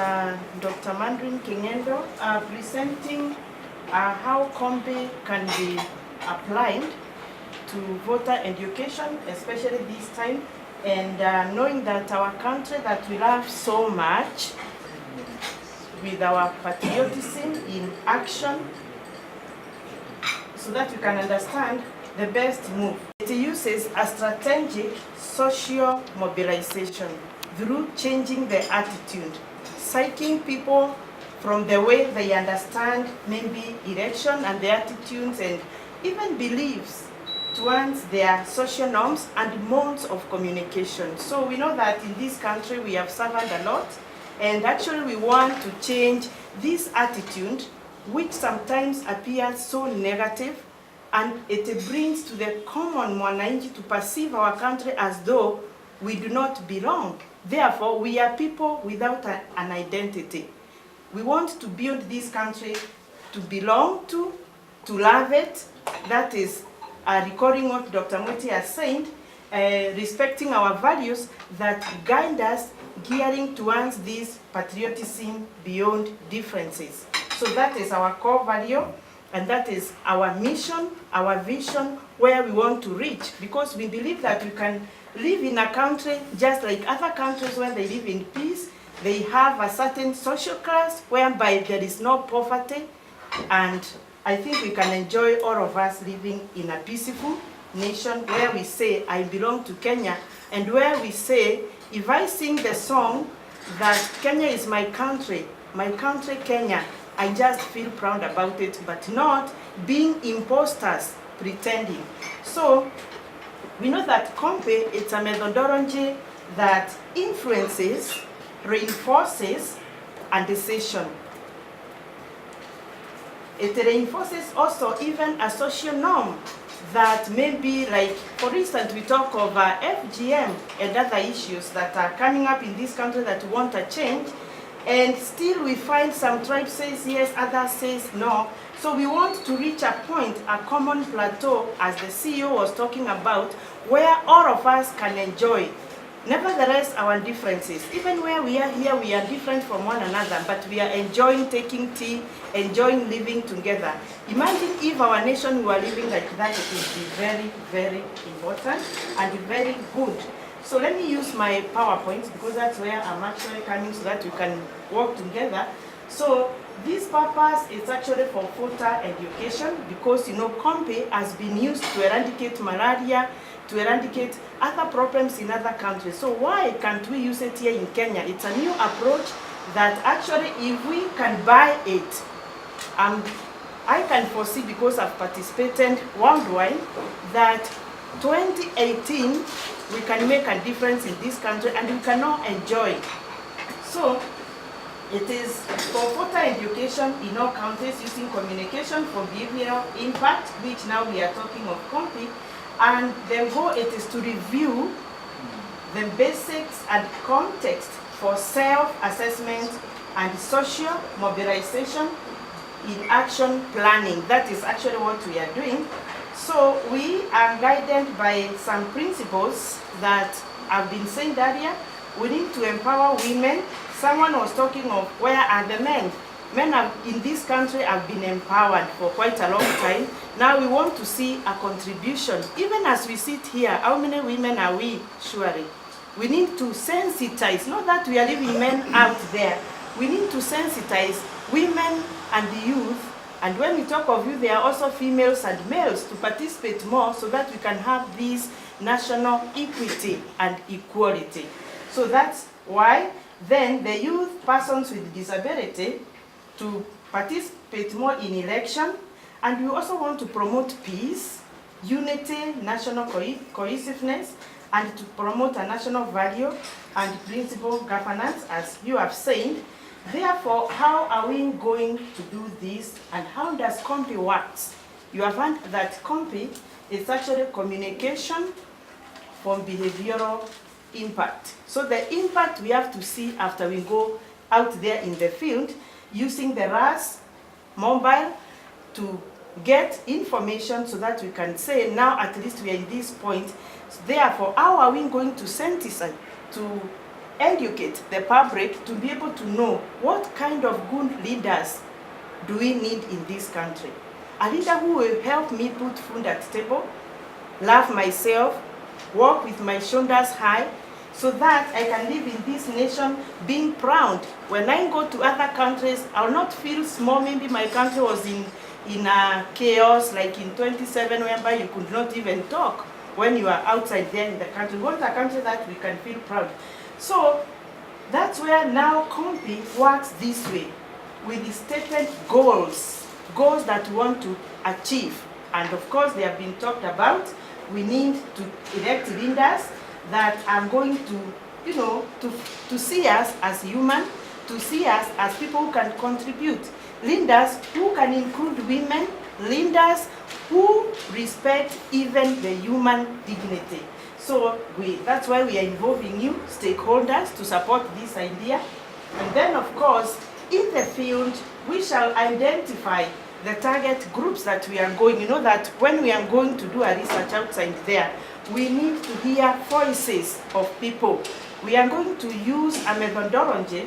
Dr. Madrine presenting how COMBI can be applied to voter education, especially this time, and knowing that our country that we love so much, with our patriotism in action, so that you can understand the best move. It uses a strategic social mobilization through changing the attitude, citing people from the way they understand maybe election and their attitudes and even beliefs towards their social norms and modes of communication. So we know that in this country we have suffered a lot, and actually we want to change this attitude, which sometimes appears so negative, and it brings to the common mwananchi to perceive our country as though we do not belong. Therefore, we are people without an identity. We want to build this country to belong to love it. That is recording what Dr. Mweti has said, respecting our values that guide us, gearing towards this patriotism beyond differences. So that is our core value, and that is our mission, our vision, where we want to reach, because we believe that we can live in a country just like other countries where they live in peace. They have a certain social class whereby there is no poverty, and I think we can enjoy, all of us, living in a peaceful nation where we say, I belong to Kenya, and where we say, if I sing the song that Kenya is my country Kenya, I just feel proud about it, but not being imposters pretending. So we know that COMBI, it's a methodology that influences, reinforces, and decision. It reinforces also even a social norm that may be, like, for instance, we talk of FGM and other issues that are coming up in this country that want a change, and still we find some tribes says yes, others says no. So we want to reach a point, a common plateau, as the CEO was talking about, where all of us can enjoy. Nevertheless, our differences, even where we are here, we are different from one another, but we are enjoying taking tea, enjoying living together. Imagine if our nation were living like that, it would be very, very important and very good. So let me use my PowerPoint, because that's where I'm actually coming, so that we can work together. So this purpose is actually for voter education, because you know COMBI has been used to eradicate malaria, to eradicate other problems in other countries. So why can't we use it here in Kenya? It's a new approach that actually, if we can buy it, I can foresee, because I've participated worldwide, that 2018 we can make a difference in this country and we can all enjoy. So it is for voter education in all countries, using communication for behavioral impact, which now we are talking of COMBI. And the goal, it is to review the basics and context for self-assessment and social mobilization in action planning. That is actually what we are doing. So we are guided by some principles that have been said earlier. We need to empower women. Someone was talking of where are the men? Men in this country have been empowered for quite a long time. Now we want to see a contribution. Even as we sit here, how many women are we? Surely. We need to sensitize, not that we are leaving men out there. We need to sensitize women and the youth. And when we talk of youth, there are also females and males to participate more, so that we can have this national equity and equality. So that's why then the youth, persons with disability, to participate more in election. And we also want to promote peace, unity, national cohesiveness, and to promote a national value and principle governance, as you have said. Therefore, how are we going to do this, and how does COMBI work? You have learned that COMBI is actually communication for behavioral impact. So the impact we have to see after we go out there in the field, using the RAS mobile to get information, so that we can say, now at least we are in this point. Therefore, how are we going to synthesize, to educate the public to be able to know what kind of good leaders do we need in this country. A leader who will help me put food at the table, love myself, walk with my shoulders high, so that I can live in this nation being proud. When I go to other countries, I'll not feel small. Maybe my country was in chaos, like in 27, whereby you could not even talk when you are outside there in the country. Go to a country that we can feel proud. So that's where now COMBI works this way, with the stated goals that we want to achieve. And of course, they have been talked about. We need to elect leaders that are going to, to see us as human, to see us as people who can contribute. Leaders who can include women, leaders who respect even the human dignity. So that's why we are involving you, stakeholders, to support this idea. And then, of course, in the field, we shall identify the target groups that we are going. You know that when we are going to do a research outside there, we need to hear voices of people. We are going to use a methodology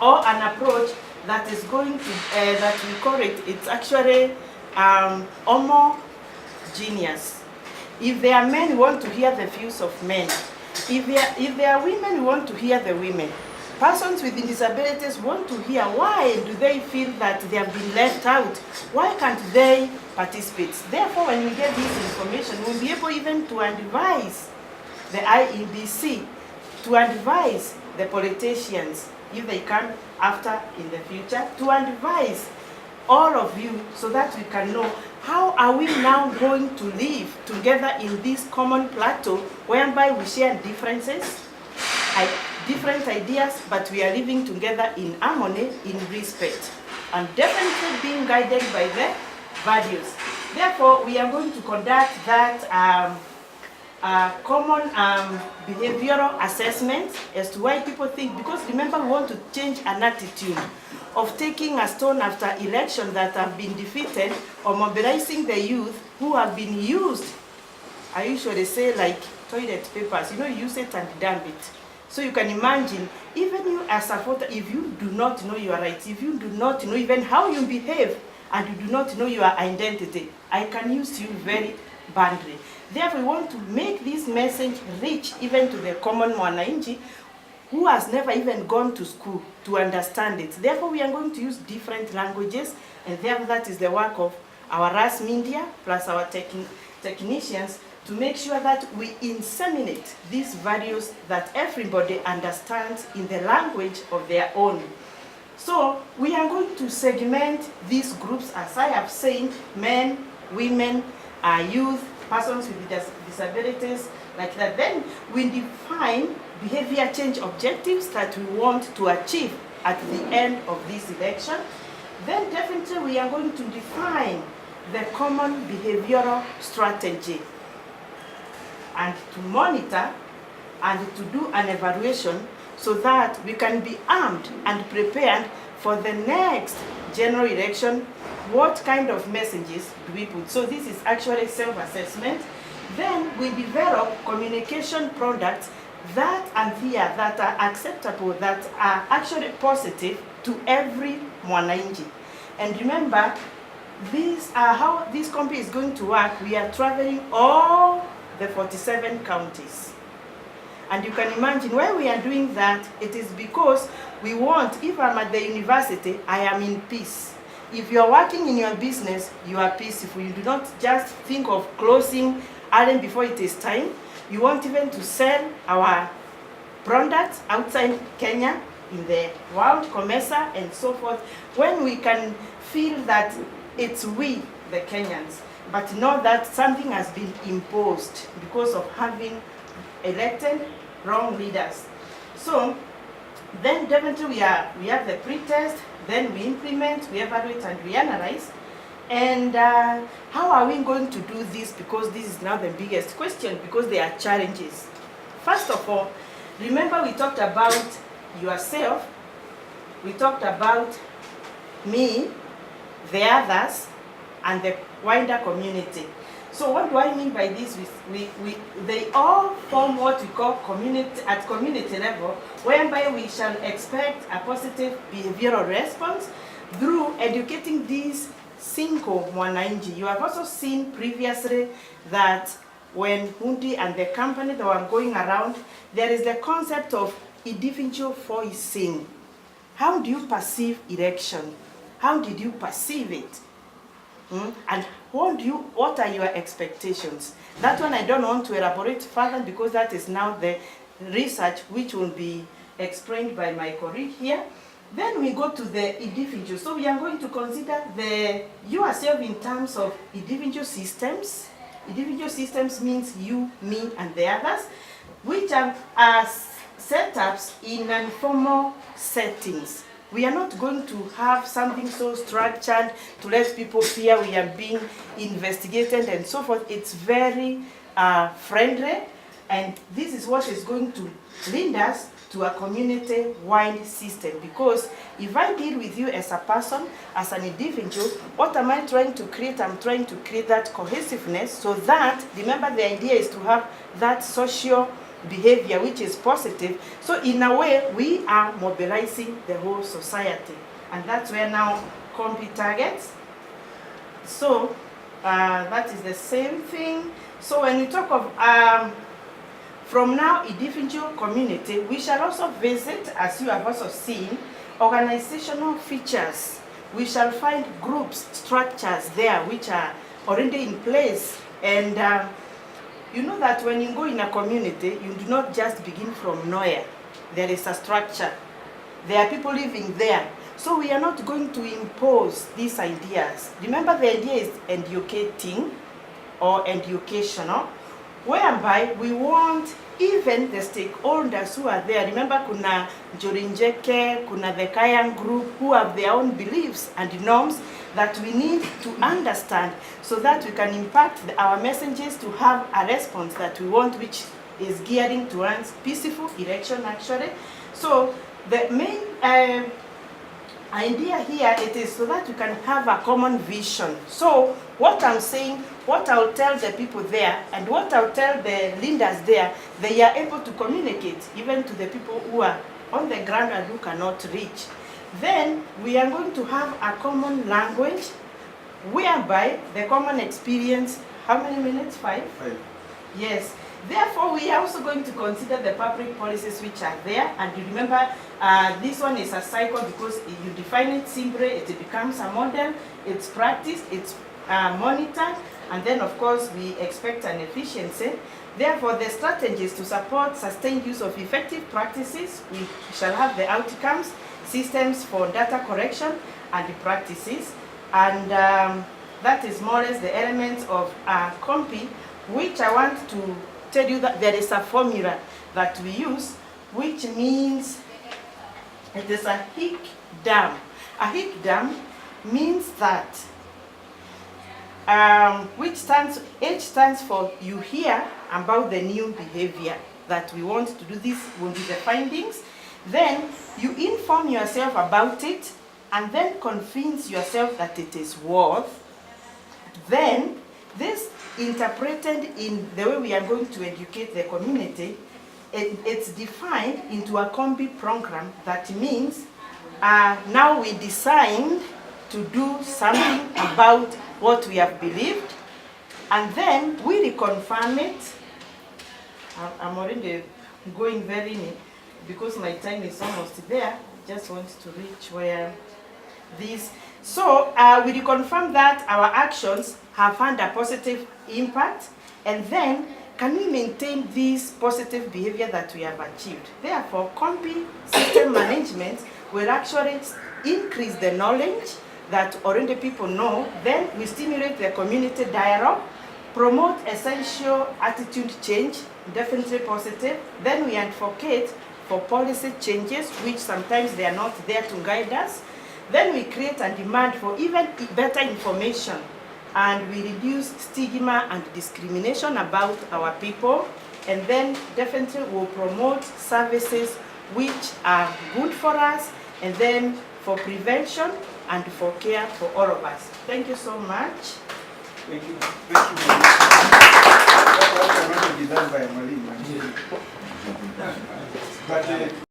or an approach that is going to, that we call it, it's actually homogeneous. If there are men, we want to hear the views of men. If there are women, we want to hear the women. Persons with disabilities want to hear why do they feel that they have been left out. Why can't they participate? Therefore, when we get this information, we'll be able even to advise the IEBC, to advise the politicians, if they come after in the future, to advise all of you so that we can know how are we now going to live together in this common plateau whereby we share differences, different ideas, but we are living together in harmony, in respect, and definitely being guided by the values. Therefore, we are going to conduct that common behavioral assessment as to why people think, because remember, we want to change an attitude of taking a stone after elections that have been defeated, or mobilizing the youth who have been used, I usually say, like toilet papers, use it and dump it. So you can imagine, even you as a voter, if you do not know your rights, if you do not know even how you behave, and you do not know your identity, I can use you very badly. Therefore, we want to make this message reach even to the common mwananchi who has never even gone to school to understand it. Therefore, we are going to use different languages, and therefore that is the work of our RAS media plus our technicians, to make sure that we inseminate these values that everybody understands in the language of their own. So we are going to segment these groups, as I have said, men, women, youth, persons with disabilities, like that. Then we define behavior change objectives that we want to achieve at the end of this election. Then definitely we are going to define the common behavioral strategy, and to monitor and to do an evaluation so that we can be armed and prepared for the next general election. What kind of messages do we put? So this is actually self-assessment. Then we develop communication products that are acceptable, that are actually positive to every mwananchi. And remember, these are how this COMBI is going to work. We are traveling all the 47 counties. And you can imagine why we are doing that. It is because we want, if I'm at the university, I am in peace. If you are working in your business, you are peaceful. You do not just think of closing early before it is time. You want even to sell our products outside Kenya, in the world, COMESA, and so forth, when we can feel that it's we, the Kenyans, but not that something has been imposed because of having elected wrong leaders. So then definitely we have the pre-test, then we implement, we evaluate, and we analyze. And how are we going to do this? Because this is now the biggest question, because there are challenges. First of all, remember we talked about yourself, we talked about me, the others, and the wider community. So what do I mean by this? They all form what we call community at community level, whereby we shall expect a positive behavioral response through educating these 5 mwananchi. You have also seen previously that when Hundi and the company that were going around, there is the concept of individual voicing. How do you perceive election? How did you perceive it? And what are your expectations? That one I don't want to elaborate further because that is now the research which will be explained by my colleague here. Then we go to the individual. So we are going to consider yourself in terms of individual systems. Individual systems means you, me, and the others, which are setups in informal settings. We are not going to have something so structured to let people fear we are being investigated and so forth. It's very friendly, and this is what is going to lead us to a community-wide system. Because if I deal with you as a person, as an individual, what am I trying to create? I'm trying to create that cohesiveness so that, remember, the idea is to have that social behavior which is positive. So in a way, we are mobilizing the whole society. And that's where now COMBI targets. So that is the same thing. So when we talk of from now individual community, we shall also visit, as you have also seen, organizational features. We shall find groups, structures there which are already in place. And you know that when you go in a community, you do not just begin from nowhere. There is a structure. There are people living there. So we are not going to impose these ideas. Remember, the idea is educating or educational, whereby we want even the stakeholders who are there. Remember, kuna Jorinjeke, kuna the Kayan group who have their own beliefs and norms that we need to understand so that we can impact our messages to have a response that we want, which is gearing towards peaceful election actually. So the main idea here, it is so that we can have a common vision. So what I'm saying, what I'll tell the people there and what I'll tell the leaders there, they are able to communicate even to the people who are on the ground and who cannot reach. Then we are going to have a common language whereby the common experience, how many minutes? 5? 5. Yes. Therefore, we are also going to consider the public policies which are there. And you remember, this one is a cycle because you define it simply, it becomes a model, it's practiced, it's monitored, and then of course we expect an efficiency. Therefore, the strategies to support sustained use of effective practices, we shall have the outcomes, systems for data correction, and the practices. And that is more or less the elements of COMBI, which I want to tell you that there is a formula that we use, which means it is a hic dam. A hic dam means that H stands for you hear about the new behavior that we want to do. This will be the findings. Then you inform yourself about it and then convince yourself that it is worth. Then this interpreted in the way we are going to educate the community, it's defined into a COMBI program. That means now we designed to do something about what we have believed, and then we reconfirm it. I'm already going very near because my time is almost there. Just want to reach where this. So we reconfirm that our actions have had a positive impact, and then can we maintain this positive behavior that we have achieved? Therefore, COMBI system management will actually increase the knowledge that already people know. Then we stimulate the community dialogue, promote essential attitude change, definitely positive. Then we advocate for policy changes, which sometimes they are not there to guide us. Then we create a demand for even better information, and we reduce stigma and discrimination about our people. And then definitely we'll promote services which are good for us, and then for prevention and for care for all of us. Thank you so much. Thank you. Thank you. That cannot be done by a Malay. But